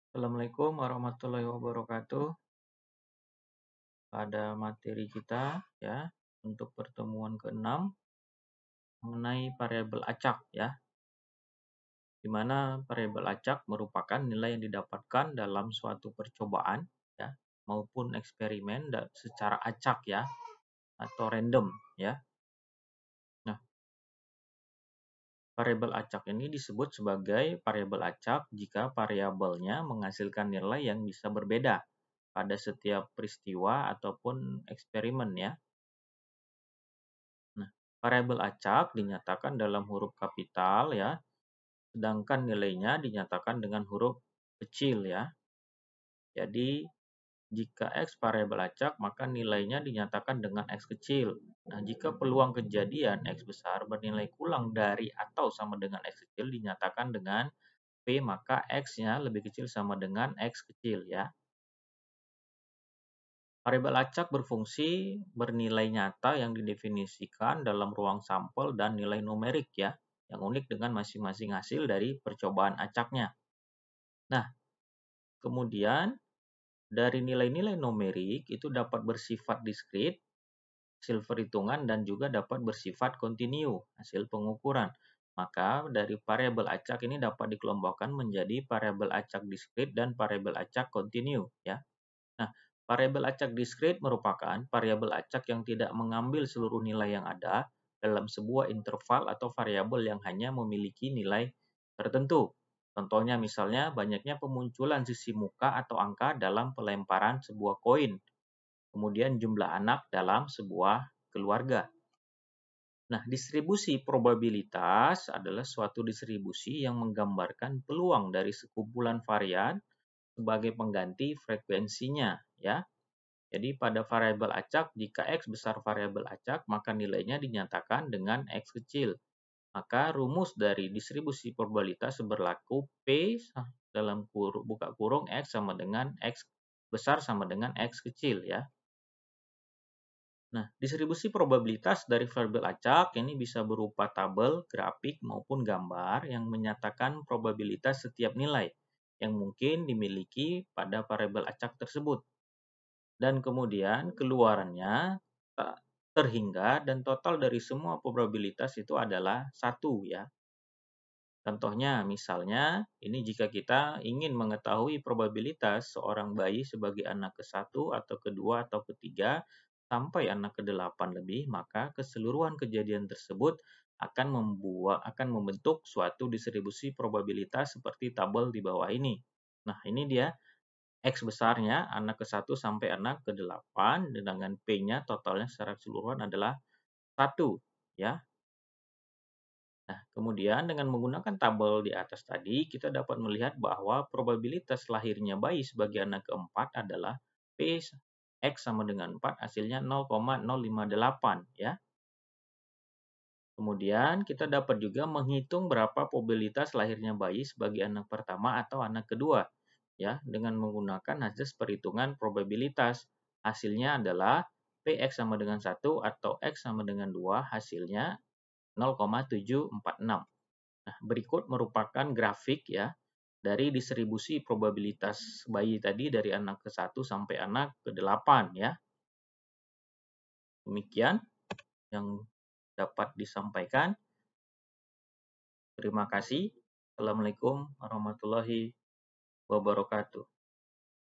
Assalamualaikum warahmatullahi wabarakatuh. Pada materi kita ya untuk pertemuan ke-6 mengenai variabel acak ya, di mana variabel acak merupakan nilai yang didapatkan dalam suatu percobaan ya maupun eksperimen secara acak ya atau random ya. Nah, variabel acak ini disebut sebagai variabel acak jika variabelnya menghasilkan nilai yang bisa berbeda pada setiap peristiwa ataupun eksperimen ya. Nah, variabel acak dinyatakan dalam huruf kapital ya, sedangkan nilainya dinyatakan dengan huruf kecil ya. Jadi, jika X variabel acak, maka nilainya dinyatakan dengan X kecil. Nah, jika peluang kejadian X besar bernilai kurang dari atau sama dengan X kecil dinyatakan dengan P, maka X-nya lebih kecil sama dengan X kecil ya. Variabel acak berfungsi bernilai nyata yang didefinisikan dalam ruang sampel dan nilai numerik ya, yang unik dengan masing-masing hasil dari percobaan acaknya. Nah, kemudian dari nilai-nilai numerik itu dapat bersifat diskrit, hasil perhitungan, dan juga dapat bersifat kontinu, hasil pengukuran. Maka dari variabel acak ini dapat dikelompokkan menjadi variabel acak diskrit dan variabel acak kontinu ya. Nah, variabel acak diskrit merupakan variabel acak yang tidak mengambil seluruh nilai yang ada dalam sebuah interval atau variabel yang hanya memiliki nilai tertentu. Contohnya misalnya banyaknya pemunculan sisi muka atau angka dalam pelemparan sebuah koin, kemudian jumlah anak dalam sebuah keluarga. Nah, distribusi probabilitas adalah suatu distribusi yang menggambarkan peluang dari sekumpulan varian sebagai pengganti frekuensinya ya. Jadi pada variabel acak, jika X besar variabel acak, maka nilainya dinyatakan dengan X kecil. Maka rumus dari distribusi probabilitas berlaku P dalam buka kurung X sama dengan X besar sama dengan X kecil ya. Nah, distribusi probabilitas dari variabel acak ini bisa berupa tabel, grafik, maupun gambar yang menyatakan probabilitas setiap nilai yang mungkin dimiliki pada variabel acak tersebut. Dan kemudian keluarannya terhingga dan total dari semua probabilitas itu adalah 1 ya. Contohnya misalnya ini jika kita ingin mengetahui probabilitas seorang bayi sebagai anak ke-1 atau kedua atau ketiga sampai anak ke-8 lebih, maka keseluruhan kejadian tersebut akan membentuk suatu distribusi probabilitas seperti tabel di bawah ini. Nah, ini dia X besarnya anak ke-1 sampai anak ke-8 dengan P-nya totalnya secara keseluruhan adalah 1 ya. Nah, kemudian dengan menggunakan tabel di atas tadi kita dapat melihat bahwa probabilitas lahirnya bayi sebagai anak ke-4 adalah P X sama dengan 4 hasilnya 0,058 ya. Kemudian kita dapat juga menghitung berapa probabilitas lahirnya bayi sebagai anak pertama atau anak kedua ya dengan menggunakan hasil perhitungan probabilitas. Hasilnya adalah Px sama dengan 1 atau X sama dengan 2 hasilnya 0,746. Nah, berikut merupakan grafik ya dari distribusi probabilitas bayi tadi dari anak ke-1 sampai anak ke-8 ya. Demikian yang dapat disampaikan. Terima kasih. Assalamualaikum warahmatullahi wabarakatuh.